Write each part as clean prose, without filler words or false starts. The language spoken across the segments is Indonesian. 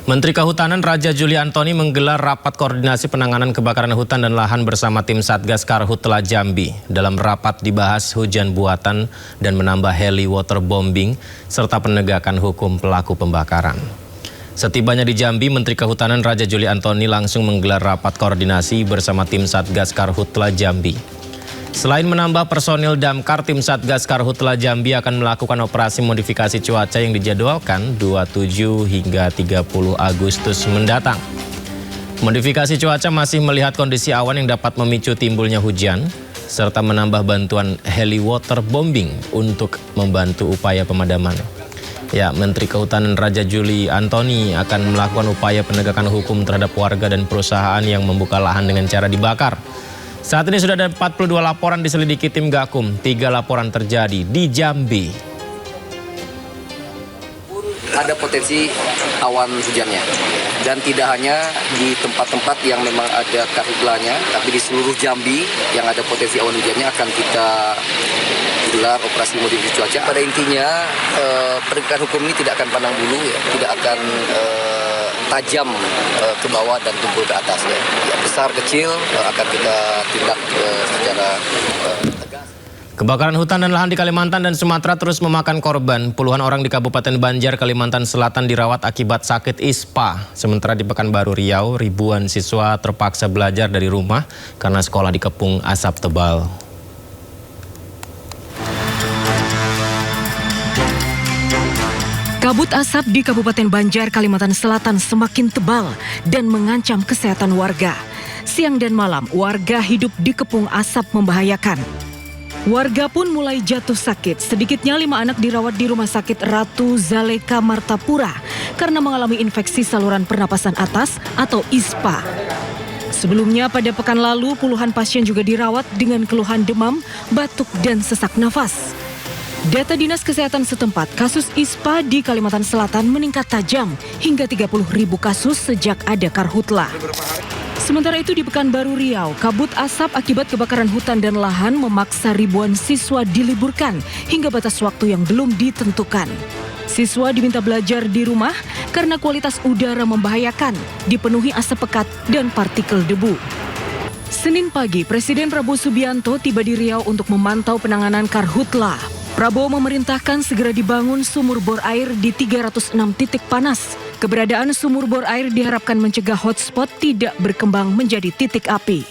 Menteri Kehutanan Raja Juli Antoni menggelar rapat koordinasi penanganan kebakaran hutan dan lahan bersama tim Satgas Karhutla Jambi. Dalam rapat dibahas hujan buatan dan menambah heli waterbombing serta penegakan hukum pelaku pembakaran. Setibanya di Jambi, Menteri Kehutanan Raja Juli Antoni langsung menggelar rapat koordinasi bersama tim Satgas Karhutla Jambi. Selain menambah personil damkar, tim Satgas Karhutla Jambi akan melakukan operasi modifikasi cuaca yang dijadwalkan 27 hingga 30 Agustus mendatang. Modifikasi cuaca masih melihat kondisi awan yang dapat memicu timbulnya hujan, serta menambah bantuan heli waterbombing untuk membantu upaya pemadaman. Ya, Menteri Kehutanan Raja Juli Antoni akan melakukan upaya penegakan hukum terhadap warga dan perusahaan yang membuka lahan dengan cara dibakar. Saat ini sudah ada 42 laporan diselidiki tim Gakum, 3 laporan terjadi di Jambi. Ada potensi awan hujannya, dan tidak hanya di tempat-tempat yang memang ada karhutlanya, tapi di seluruh Jambi yang ada potensi awan hujannya akan kita gelar operasi modifikasi cuaca. Pada intinya penegakan hukum ini tidak akan pandang bulu, ya, tidak akan tajam ke bawah dan tumpul ke atas. Ya. Yang besar kecil akan kita tindak secara tegas. Kebakaran hutan dan lahan di Kalimantan dan Sumatera terus memakan korban. Puluhan orang di Kabupaten Banjar, Kalimantan Selatan dirawat akibat sakit ispa. Sementara di Pekanbaru Riau, ribuan siswa terpaksa belajar dari rumah karena sekolah dikepung asap tebal. Kabut asap di Kabupaten Banjar, Kalimantan Selatan semakin tebal dan mengancam kesehatan warga. Siang dan malam, warga hidup dikepung asap membahayakan. Warga pun mulai jatuh sakit. Sedikitnya 5 anak dirawat di Rumah Sakit Ratu Zaleka Martapura karena mengalami infeksi saluran pernapasan atas atau ISPA. Sebelumnya pada pekan lalu, puluhan pasien juga dirawat dengan keluhan demam, batuk, dan sesak nafas. Data Dinas Kesehatan setempat, kasus ISPA di Kalimantan Selatan meningkat tajam hingga 30.000 kasus sejak ada karhutla. Sementara itu di Pekanbaru Riau, kabut asap akibat kebakaran hutan dan lahan memaksa ribuan siswa diliburkan hingga batas waktu yang belum ditentukan. Siswa diminta belajar di rumah karena kualitas udara membahayakan, dipenuhi asap pekat dan partikel debu. Senin pagi, Presiden Prabowo Subianto tiba di Riau untuk memantau penanganan karhutla. Prabowo memerintahkan segera dibangun sumur bor air di 306 titik panas. Keberadaan sumur bor air diharapkan mencegah hotspot tidak berkembang menjadi titik api.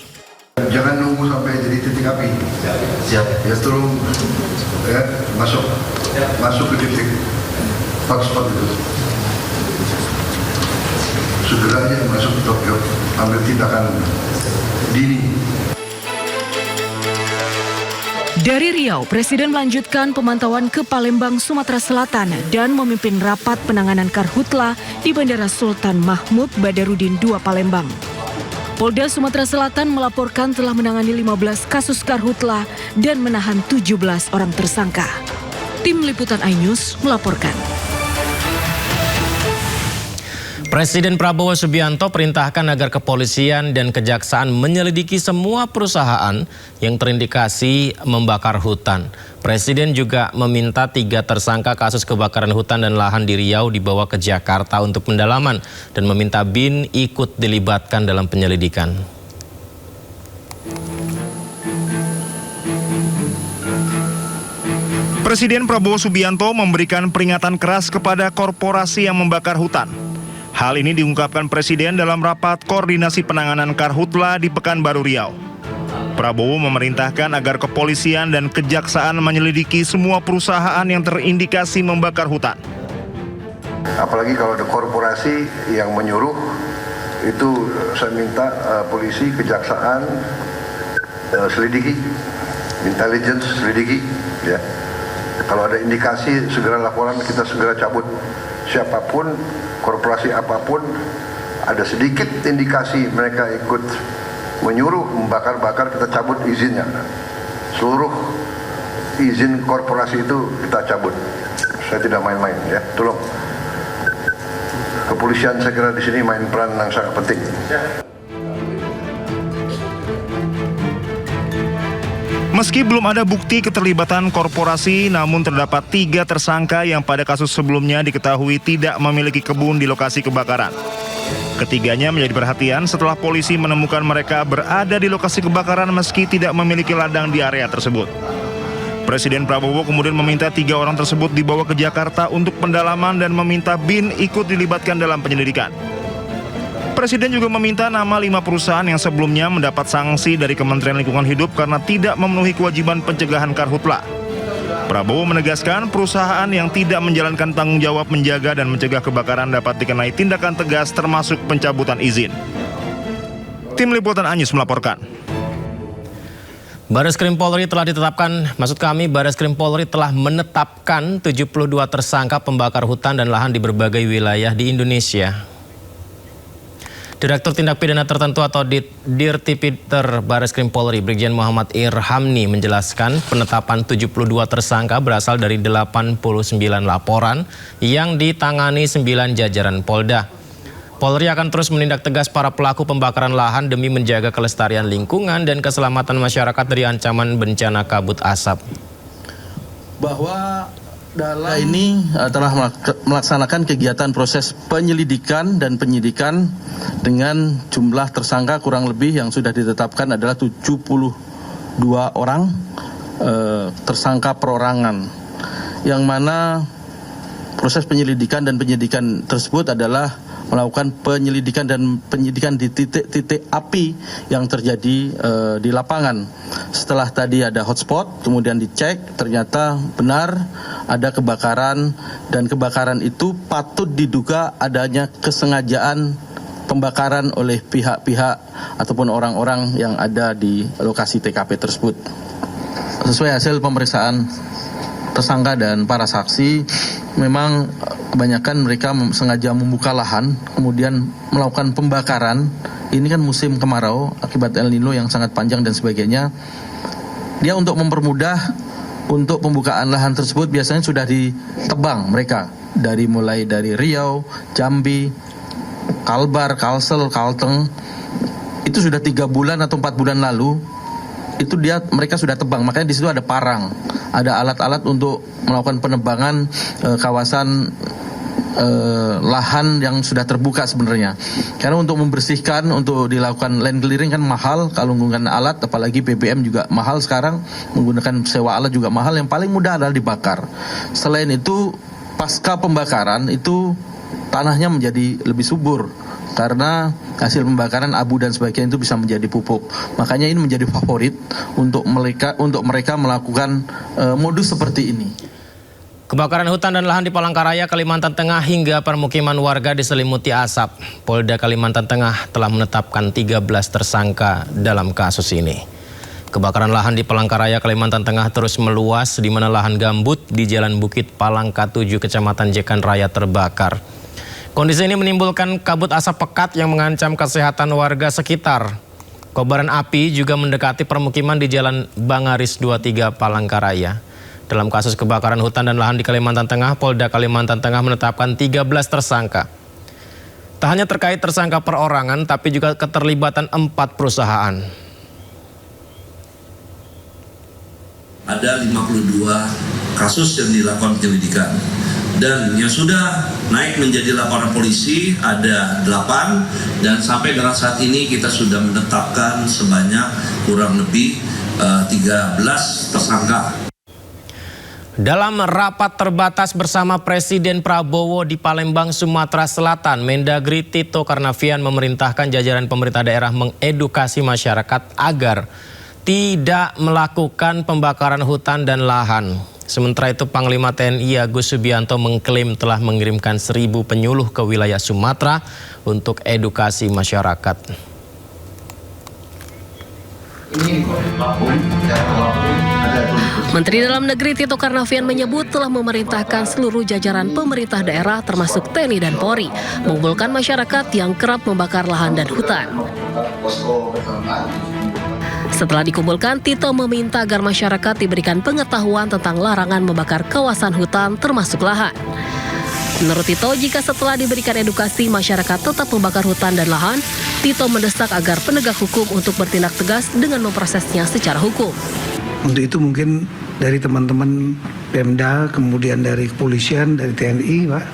Jangan nunggu sampai jadi titik api. Siap. Ya tolong ya, masuk ke titik hotspot itu. Segera aja masuk ke Tokyo, ambil tindakan dini. Dari Riau, Presiden melanjutkan pemantauan ke Palembang, Sumatera Selatan dan memimpin rapat penanganan karhutla di Bandara Sultan Mahmud Badarudin II Palembang. Polda Sumatera Selatan melaporkan telah menangani 15 kasus karhutla dan menahan 17 orang tersangka. Tim Liputan iNews melaporkan. Presiden Prabowo Subianto perintahkan agar kepolisian dan kejaksaan menyelidiki semua perusahaan yang terindikasi membakar hutan. Presiden juga meminta 3 tersangka kasus kebakaran hutan dan lahan di Riau dibawa ke Jakarta untuk pendalaman dan meminta BIN ikut dilibatkan dalam penyelidikan. Presiden Prabowo Subianto memberikan peringatan keras kepada korporasi yang membakar hutan. Hal ini diungkapkan Presiden dalam rapat koordinasi penanganan karhutla di Pekanbaru Riau. Prabowo memerintahkan agar kepolisian dan kejaksaan menyelidiki semua perusahaan yang terindikasi membakar hutan. Apalagi kalau ada korporasi yang menyuruh, itu saya minta polisi, kejaksaan selidiki, intelligence selidiki, ya. Kalau ada indikasi segera laporan, kita segera cabut. Siapapun, korporasi apapun, ada sedikit indikasi mereka ikut menyuruh membakar-bakar, kita cabut izinnya. Seluruh izin korporasi itu kita cabut. Saya tidak main-main, ya. Tolong. Kepolisian saya kira di sini main peran yang sangat penting. Meski belum ada bukti keterlibatan korporasi, namun terdapat 3 tersangka yang pada kasus sebelumnya diketahui tidak memiliki kebun di lokasi kebakaran. Ketiganya menjadi perhatian setelah polisi menemukan mereka berada di lokasi kebakaran meski tidak memiliki ladang di area tersebut. Presiden Prabowo kemudian meminta 3 orang tersebut dibawa ke Jakarta untuk pendalaman dan meminta BIN ikut dilibatkan dalam penyelidikan. Presiden juga meminta nama 5 perusahaan yang sebelumnya mendapat sanksi dari Kementerian Lingkungan Hidup karena tidak memenuhi kewajiban pencegahan karhutla. Prabowo menegaskan perusahaan yang tidak menjalankan tanggung jawab menjaga dan mencegah kebakaran dapat dikenai tindakan tegas termasuk pencabutan izin. Tim Liputan Anyus melaporkan. Bareskrim Polri telah menetapkan 72 tersangka pembakar hutan dan lahan di berbagai wilayah di Indonesia. Direktur Tindak Pidana Tertentu atau Dirtipidter Bareskrim Polri, Brigjen Muhammad Irhamni menjelaskan penetapan 72 tersangka berasal dari 89 laporan yang ditangani 9 jajaran Polda. Polri akan terus menindak tegas para pelaku pembakaran lahan demi menjaga kelestarian lingkungan dan keselamatan masyarakat dari ancaman bencana kabut asap. Bahwa dalam ini telah melaksanakan kegiatan proses penyelidikan dan penyidikan dengan jumlah tersangka kurang lebih yang sudah ditetapkan adalah 72 orang tersangka perorangan, yang mana proses penyelidikan dan penyidikan tersebut adalah melakukan penyelidikan dan penyidikan di titik-titik api yang terjadi di lapangan. Setelah tadi ada hotspot, kemudian dicek, ternyata benar ada kebakaran, dan kebakaran itu patut diduga adanya kesengajaan pembakaran oleh pihak-pihak ataupun orang-orang yang ada di lokasi TKP tersebut. Sesuai hasil pemeriksaan tersangka dan para saksi, memang kebanyakan mereka sengaja membuka lahan, kemudian melakukan pembakaran. Ini kan musim kemarau akibat El Nino yang sangat panjang dan sebagainya. Dia untuk mempermudah untuk pembukaan lahan tersebut biasanya sudah ditebang mereka mulai dari Riau, Jambi, Kalbar, Kalsel, Kalteng. Itu sudah 3 bulan atau 4 bulan lalu. Itu mereka sudah tebang, makanya di situ ada parang, ada alat-alat untuk melakukan penebangan kawasan lahan yang sudah terbuka sebenarnya. Karena untuk membersihkan, untuk dilakukan land clearing kan mahal kalau menggunakan alat, apalagi BBM juga mahal sekarang, menggunakan sewa alat juga mahal. Yang paling mudah adalah dibakar. Selain itu, pasca pembakaran itu tanahnya menjadi lebih subur karena hasil pembakaran abu dan sebagainya itu bisa menjadi pupuk. Makanya ini menjadi favorit untuk mereka melakukan modus seperti ini. Kebakaran hutan dan lahan di Palangkaraya, Kalimantan Tengah hingga permukiman warga diselimuti asap. Polda Kalimantan Tengah telah menetapkan 13 tersangka dalam kasus ini. Kebakaran lahan di Palangkaraya, Kalimantan Tengah terus meluas di mana lahan gambut di Jalan Bukit Palangka 7, Kecamatan Jekan Raya terbakar. Kondisi ini menimbulkan kabut asap pekat yang mengancam kesehatan warga sekitar. Kobaran api juga mendekati permukiman di Jalan Bangaris 23 Palangkaraya. Dalam kasus kebakaran hutan dan lahan di Kalimantan Tengah, Polda Kalimantan Tengah menetapkan 13 tersangka. Tak hanya terkait tersangka perorangan, tapi juga keterlibatan 4 perusahaan. Ada 52 kasus yang dilakukan penyelidikan. Dan yang sudah naik menjadi laporan polisi ada 8, dan sampai dengan saat ini kita sudah menetapkan sebanyak kurang lebih 13 tersangka. Dalam rapat terbatas bersama Presiden Prabowo di Palembang, Sumatera Selatan, Mendagri Tito Karnavian memerintahkan jajaran pemerintah daerah mengedukasi masyarakat agar tidak melakukan pembakaran hutan dan lahan. Sementara itu, Panglima TNI Agus Subianto mengklaim telah mengirimkan 1.000 penyuluh ke wilayah Sumatera untuk edukasi masyarakat. Menteri Dalam Negeri Tito Karnavian menyebut telah memerintahkan seluruh jajaran pemerintah daerah termasuk TNI dan Polri mengumpulkan masyarakat yang kerap membakar lahan dan hutan. Setelah dikumpulkan, Tito meminta agar masyarakat diberikan pengetahuan tentang larangan membakar kawasan hutan termasuk lahan. Menurut Tito, jika setelah diberikan edukasi masyarakat tetap membakar hutan dan lahan, Tito mendesak agar penegak hukum untuk bertindak tegas dengan memprosesnya secara hukum. Untuk itu mungkin dari teman-teman Pemda, kemudian dari kepolisian, dari TNI, Pak,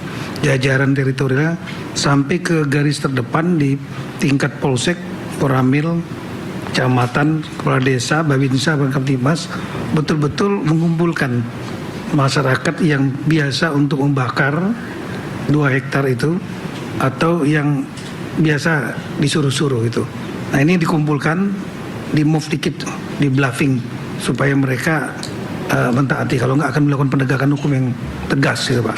jajaran teritorial sampai ke garis terdepan di tingkat polsek, koramil, kecamatan, kepala desa, babinsa, Kamtibmas, betul-betul mengumpulkan masyarakat yang biasa untuk membakar 2 hektar itu atau yang biasa disuruh-suruh itu. Nah, ini dikumpulkan, di move dikit, di bluffing supaya mereka mentaati, kalau nggak akan melakukan penegakan hukum yang tegas gitu, Pak.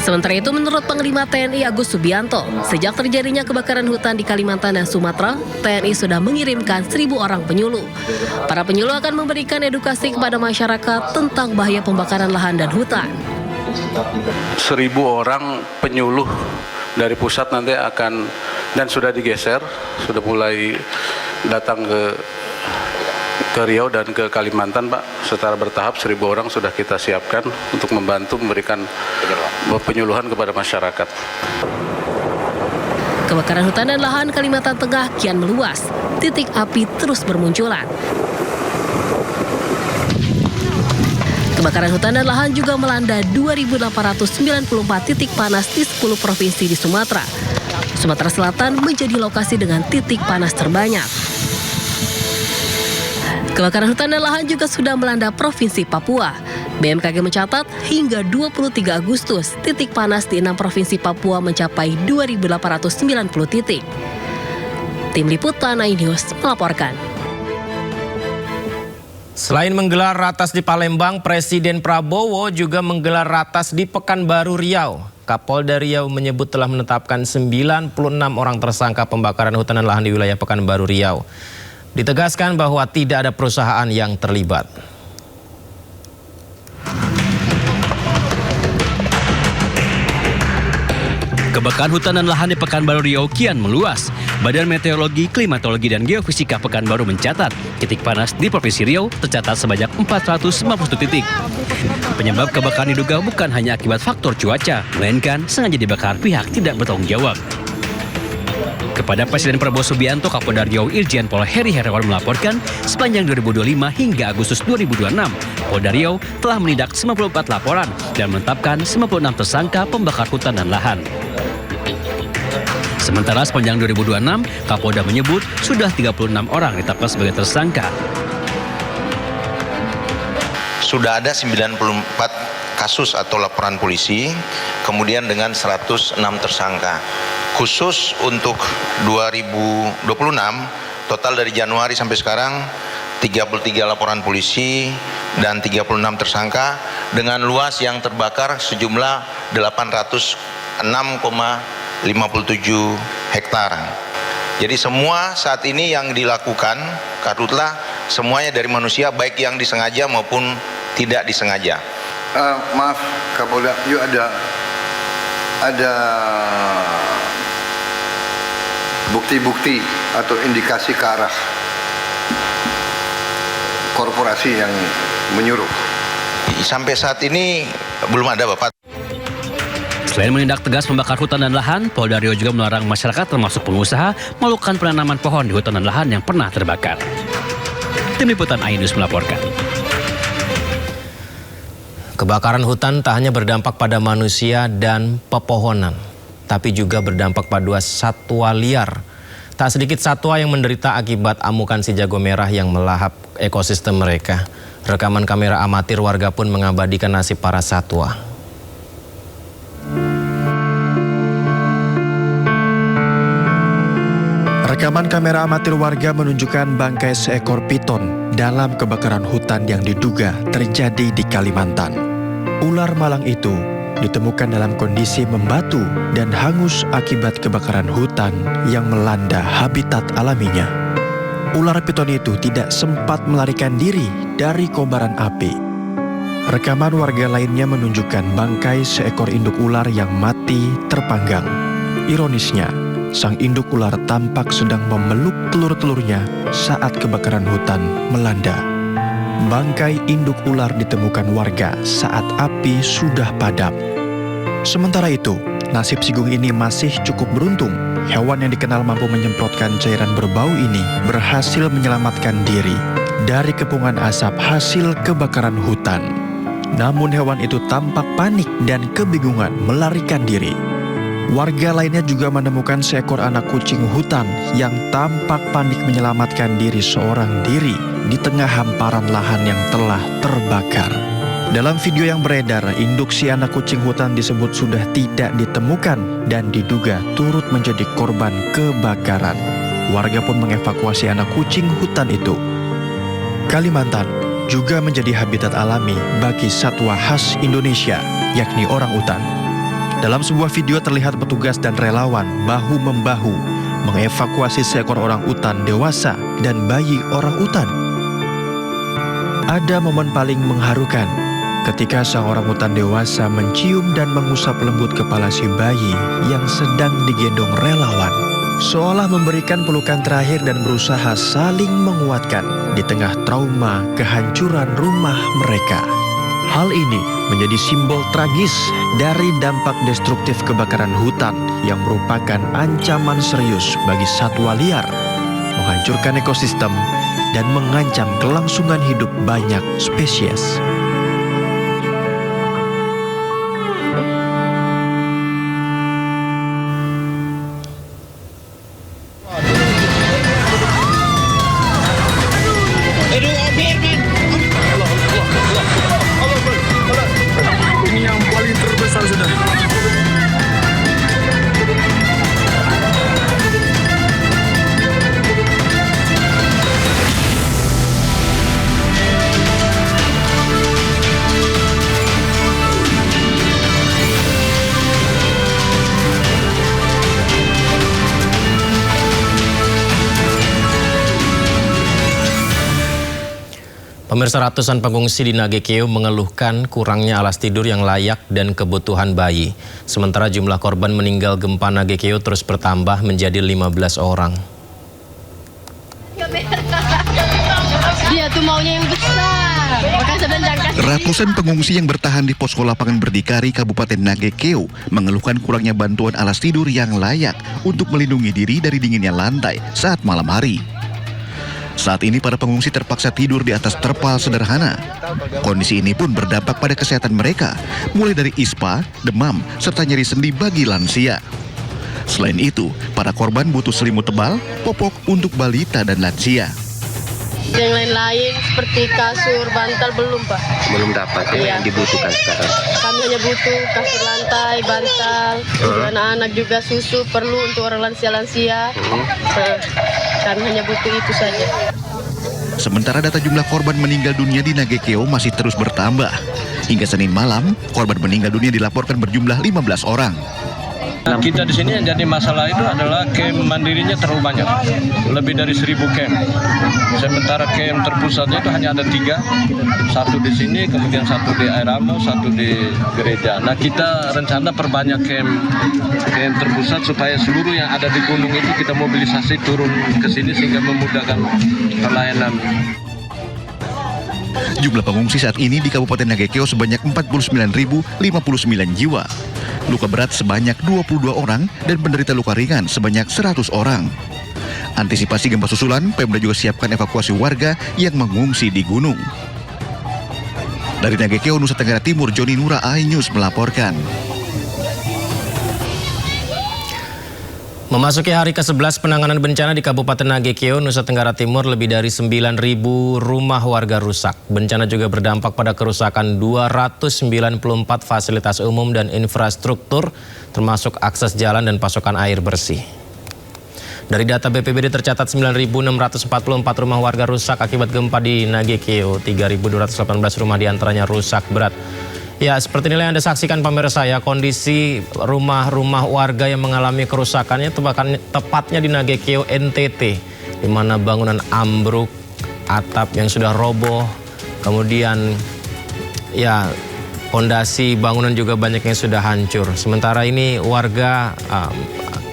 Sementara itu, menurut Panglima TNI Agus Subianto, sejak terjadinya kebakaran hutan di Kalimantan dan Sumatera, TNI sudah mengirimkan 1.000 orang penyuluh. Para penyuluh akan memberikan edukasi kepada masyarakat tentang bahaya pembakaran lahan dan hutan. 1.000 orang penyuluh dari pusat nanti akan, dan sudah digeser, sudah mulai datang ke Riau dan ke Kalimantan, Pak. Secara bertahap 1.000 orang sudah kita siapkan untuk membantu memberikan penyuluhan kepada masyarakat. Kebakaran hutan dan lahan Kalimantan Tengah kian meluas. Titik api terus bermunculan. Kebakaran hutan dan lahan juga melanda 2.894 titik panas di 10 provinsi di Sumatera. Sumatera Selatan menjadi lokasi dengan titik panas terbanyak. Kebakaran hutan dan lahan juga sudah melanda Provinsi Papua. BMKG mencatat hingga 23 Agustus, titik panas di 6 provinsi Papua mencapai 2.890 titik. Tim Liputan iNews melaporkan. Selain menggelar ratas di Palembang, Presiden Prabowo juga menggelar ratas di Pekanbaru Riau. Kapolda Riau menyebut telah menetapkan 96 orang tersangka pembakaran hutan dan lahan di wilayah Pekanbaru Riau. Ditegaskan bahwa tidak ada perusahaan yang terlibat. Kebakaran hutan dan lahan di Pekanbaru Riau kian meluas. Badan Meteorologi, Klimatologi, dan Geofisika Pekanbaru mencatat titik panas di Provinsi Riau tercatat sebanyak 450 titik. Penyebab kebakaran diduga bukan hanya akibat faktor cuaca, melainkan sengaja dibakar pihak tidak bertanggung jawab. Kepada Presiden Prabowo Subianto, Kapolda Riau Irjen Pol Heri Herawan melaporkan sepanjang 2025 hingga Agustus 2026, Polda Riau telah menindak 94 laporan dan menetapkan 96 tersangka pembakar hutan dan lahan. Sementara sepanjang 2026, Kapolda menyebut sudah 36 orang ditetapkan sebagai tersangka. Sudah ada 94 kasus atau laporan polisi, kemudian dengan 106 tersangka. Khusus untuk 2026, total dari Januari sampai sekarang 33 laporan polisi dan 36 tersangka dengan luas yang terbakar sejumlah 806,57 hektar. Jadi semua saat ini yang dilakukan karhutlah semuanya dari manusia, baik yang disengaja maupun tidak disengaja. Maaf Kapolda, yuk ada bukti-bukti atau indikasi ke arah korporasi yang menyuruh? Sampai saat ini belum ada, Bapak. Selain menindak tegas membakar hutan dan lahan, Polda Riau juga melarang masyarakat termasuk pengusaha melakukan penanaman pohon di hutan dan lahan yang pernah terbakar. Tim Liputan iNews melaporkan. Kebakaran hutan tak hanya berdampak pada manusia dan pepohonan, tapi juga berdampak pada satwa liar. Tak sedikit satwa yang menderita akibat amukan si jago merah yang melahap ekosistem mereka. Rekaman kamera amatir warga pun mengabadikan nasib para satwa. Rekaman kamera amatir warga menunjukkan bangkai seekor piton dalam kebakaran hutan yang diduga terjadi di Kalimantan. Ular malang itu ditemukan dalam kondisi membatu dan hangus akibat kebakaran hutan yang melanda habitat alaminya. Ular piton itu tidak sempat melarikan diri dari kobaran api. Rekaman warga lainnya menunjukkan bangkai seekor induk ular yang mati terpanggang. Ironisnya, sang induk ular tampak sedang memeluk telur-telurnya saat kebakaran hutan melanda. Bangkai induk ular ditemukan warga saat api sudah padam. Sementara itu, nasib si Gung ini masih cukup beruntung hewan yang dikenal mampu menyemprotkan cairan berbau ini berhasil menyelamatkan diri dari kepungan asap hasil kebakaran hutan. Namun hewan itu tampak panik dan kebingungan melarikan diri. Warga lainnya juga menemukan seekor anak kucing hutan yang tampak panik menyelamatkan diri seorang diri di tengah hamparan lahan yang telah terbakar. Dalam video yang beredar, induk si anak kucing hutan disebut sudah tidak ditemukan dan diduga turut menjadi korban kebakaran. Warga pun mengevakuasi anak kucing hutan itu. Kalimantan juga menjadi habitat alami bagi satwa khas Indonesia, yakni orangutan. Dalam sebuah video terlihat petugas dan relawan bahu-membahu mengevakuasi seekor orangutan dewasa dan bayi orangutan. Ada momen paling mengharukan ketika sang orangutan dewasa mencium dan mengusap lembut kepala si bayi yang sedang digendong relawan, seolah memberikan pelukan terakhir dan berusaha saling menguatkan di tengah trauma kehancuran rumah mereka. Hal ini menjadi simbol tragis dari dampak destruktif kebakaran hutan yang merupakan ancaman serius bagi satwa liar, menghancurkan ekosistem, dan mengancam kelangsungan hidup banyak spesies. Pemirsa, ratusan pengungsi di Nagekeo mengeluhkan kurangnya alas tidur yang layak dan kebutuhan bayi. Sementara jumlah korban meninggal gempa Nagekeo terus bertambah menjadi 15 orang. Dia tuh maunya yang besar. Ratusan pengungsi yang bertahan di posko lapangan berdikari Kabupaten Nagekeo mengeluhkan kurangnya bantuan alas tidur yang layak untuk melindungi diri dari dinginnya lantai saat malam hari. Saat ini para pengungsi terpaksa tidur di atas terpal sederhana. Kondisi ini pun berdampak pada kesehatan mereka, mulai dari ispa, demam, serta nyeri sendi bagi lansia. Selain itu, para korban butuh selimut tebal, popok untuk balita dan lansia. Yang lain-lain seperti kasur, bantal belum, Pak. Belum dapat yang dibutuhkan sekarang. Kami hanya butuh kasur lantai, bantal, anak-anak juga susu perlu untuk orang lansia-lansia. Kami hanya butuh itu saja. Sementara data jumlah korban meninggal dunia di Nagekeo masih terus bertambah. Hingga Senin malam, korban meninggal dunia dilaporkan berjumlah 15 orang. Nah, kita di sini yang jadi masalah itu adalah camp mandirinya terlalu banyak, lebih dari 1000 camp. Sementara camp terpusatnya itu hanya ada 3, satu di sini, kemudian satu di Airamo, satu di gereja. Nah, kita rencana perbanyak camp terpusat supaya seluruh yang ada di gunung itu kita mobilisasi turun ke sini sehingga memudahkan pelayanan. Jumlah pengungsi saat ini di Kabupaten Nagekeo sebanyak 49.059 jiwa. Luka berat sebanyak 22 orang dan penderita luka ringan sebanyak 100 orang. Antisipasi gempa susulan, Pemda juga siapkan evakuasi warga yang mengungsi di gunung. Dari Nagekeo, Nusa Tenggara Timur, Joni Nura, iNews melaporkan. Memasuki hari ke-11 penanganan bencana di Kabupaten Nagekeo, Nusa Tenggara Timur, lebih dari 9.000 rumah warga rusak. Bencana juga berdampak pada kerusakan 294 fasilitas umum dan infrastruktur, termasuk akses jalan dan pasokan air bersih. Dari data BPBD tercatat 9.644 rumah warga rusak akibat gempa di Nagekeo, 3.218 rumah diantaranya rusak berat. Ya, seperti inilah yang Anda saksikan pemirsa ya, kondisi rumah-rumah warga yang mengalami kerusakannya tepatnya di Nagekeo NTT, di mana bangunan ambruk, atap yang sudah roboh, kemudian ya fondasi bangunan juga banyak yang sudah hancur. Sementara ini warga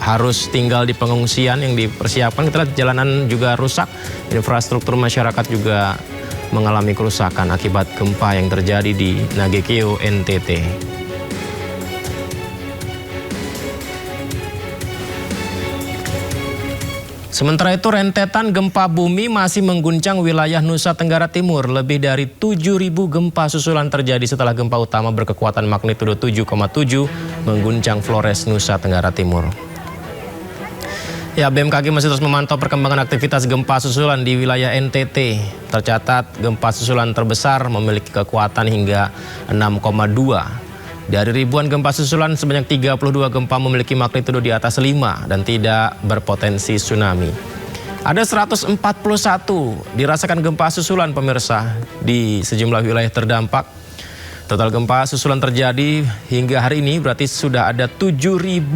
harus tinggal di pengungsian yang dipersiapkan. Kita lihat jalanan juga rusak, infrastruktur masyarakat juga mengalami kerusakan akibat gempa yang terjadi di Nagekeo NTT. Sementara itu rentetan gempa bumi masih mengguncang wilayah Nusa Tenggara Timur. Lebih dari 7.000 gempa susulan terjadi setelah gempa utama berkekuatan magnitudo 7,7 mengguncang Flores, Nusa Tenggara Timur. Ya, BMKG masih terus memantau perkembangan aktivitas gempa susulan di wilayah NTT. Tercatat gempa susulan terbesar memiliki kekuatan hingga 6,2. Dari ribuan gempa susulan, sebanyak 32 gempa memiliki magnitudo di atas 5 dan tidak berpotensi tsunami. Ada 141 dirasakan gempa susulan pemirsa di sejumlah wilayah terdampak. Total gempa susulan terjadi hingga hari ini berarti sudah ada 7.029.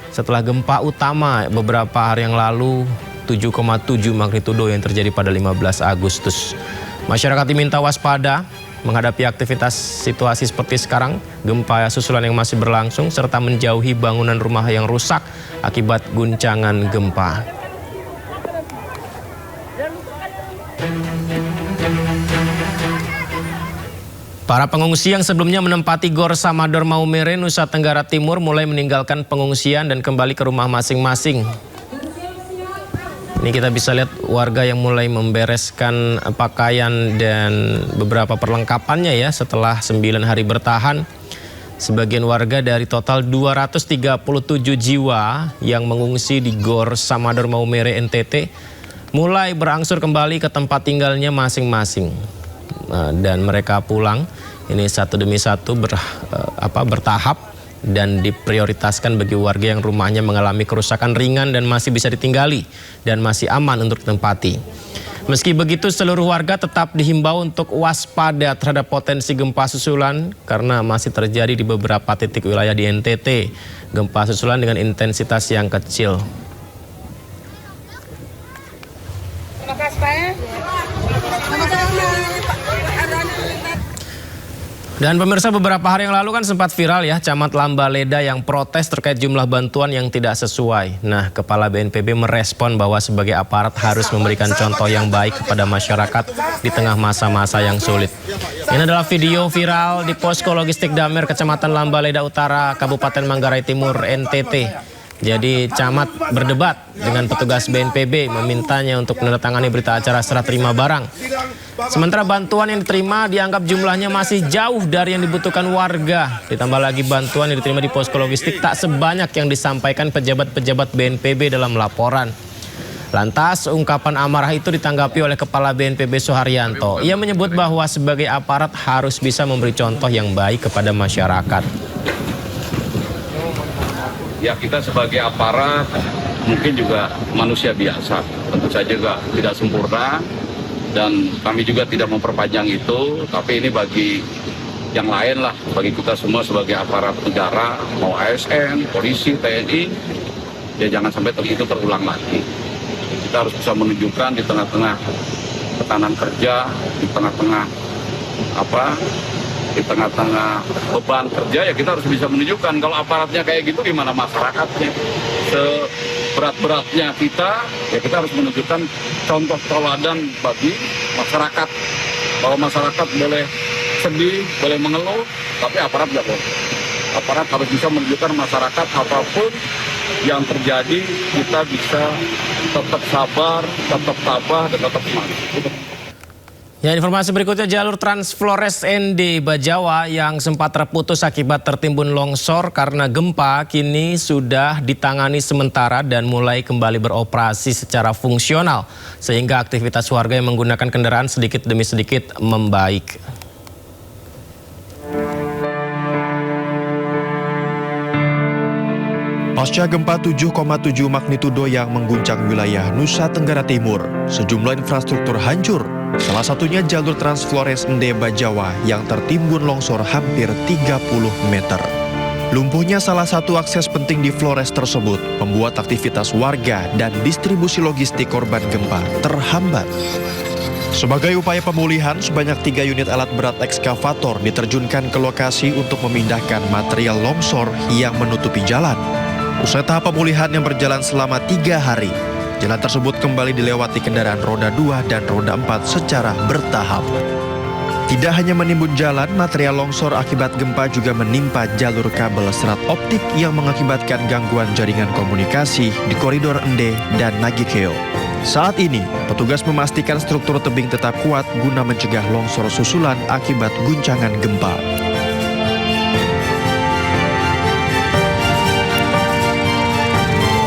Setelah gempa utama beberapa hari yang lalu 7,7 magnitudo yang terjadi pada 15 Agustus. Masyarakat diminta waspada menghadapi aktivitas situasi seperti sekarang, gempa susulan yang masih berlangsung, serta menjauhi bangunan rumah yang rusak akibat guncangan gempa. Para pengungsi yang sebelumnya menempati Gor Samador Maumere, Nusa Tenggara Timur mulai meninggalkan pengungsian dan kembali ke rumah masing-masing. Ini kita bisa lihat warga yang mulai membereskan pakaian dan beberapa perlengkapannya ya setelah 9 hari bertahan. Sebagian warga dari total 237 jiwa yang mengungsi di Gor Samador Maumere NTT mulai berangsur kembali ke tempat tinggalnya masing-masing. Dan mereka pulang ini satu demi satu bertahap dan diprioritaskan bagi warga yang rumahnya mengalami kerusakan ringan dan masih bisa ditinggali dan masih aman untuk ditempati. Meski begitu, seluruh warga tetap dihimbau untuk waspada terhadap potensi gempa susulan karena masih terjadi di beberapa titik wilayah di NTT gempa susulan dengan intensitas yang kecil. Dan pemirsa, beberapa hari yang lalu kan sempat viral ya Camat Lambaleda yang protes terkait jumlah bantuan yang tidak sesuai. Nah, Kepala BNPB merespon bahwa sebagai aparat harus memberikan contoh yang baik kepada masyarakat di tengah masa-masa yang sulit. Ini adalah video viral di Posko Logistik Damer, Kecamatan Lambaleda Utara, Kabupaten Manggarai Timur, NTT. Jadi camat berdebat dengan petugas BNPB memintanya untuk menandatangani berita acara serah terima barang. Sementara bantuan yang diterima dianggap jumlahnya masih jauh dari yang dibutuhkan warga. Ditambah lagi bantuan yang diterima di posko logistik tak sebanyak yang disampaikan pejabat-pejabat BNPB dalam laporan. Lantas ungkapan amarah itu ditanggapi oleh Kepala BNPB Suharyanto. Ia menyebut bahwa sebagai aparat harus bisa memberi contoh yang baik kepada masyarakat. Ya, kita sebagai aparat mungkin juga manusia biasa, tentu saja juga tidak sempurna dan kami juga tidak memperpanjang itu, tapi ini bagi yang lain lah, bagi kita semua sebagai aparat negara, mau ASN, polisi, TNI, ya jangan sampai itu terulang lagi. Kita harus bisa menunjukkan di tengah-tengah tekanan kerja, di tengah-tengah di tengah-tengah beban kerja, ya kita harus bisa menunjukkan. Kalau aparatnya kayak gitu, gimana masyarakatnya? Seberat-beratnya kita, ya kita harus menunjukkan contoh teladan bagi masyarakat. Bahwa masyarakat boleh sedih, boleh mengeluh, tapi aparat nggak boleh. Aparat harus bisa menunjukkan masyarakat apapun yang terjadi, kita bisa tetap sabar, tetap tabah, dan tetap semangat. Ya, informasi berikutnya, jalur Trans Flores ND Bajawa yang sempat terputus akibat tertimbun longsor karena gempa kini sudah ditangani sementara dan mulai kembali beroperasi secara fungsional sehingga aktivitas warga yang menggunakan kendaraan sedikit demi sedikit membaik. Pasca gempa 7,7 magnitudo yang mengguncang wilayah Nusa Tenggara Timur, sejumlah infrastruktur hancur. Salah satunya jalur Trans Flores ND Bajawa yang tertimbun longsor hampir 30 meter. Lumpuhnya salah satu akses penting di Flores tersebut membuat aktivitas warga dan distribusi logistik korban gempa terhambat. Sebagai upaya pemulihan, sebanyak 3 unit alat berat ekskavator diterjunkan ke lokasi untuk memindahkan material longsor yang menutupi jalan. Usai tahap pemulihan yang berjalan selama 3 hari, jalan tersebut kembali dilewati kendaraan roda 2 dan roda 4 secara bertahap. Tidak hanya menimbun jalan, material longsor akibat gempa juga menimpa jalur kabel serat optik yang mengakibatkan gangguan jaringan komunikasi di koridor Ende dan Nagikeo. Saat ini, petugas memastikan struktur tebing tetap kuat guna mencegah longsor susulan akibat guncangan gempa.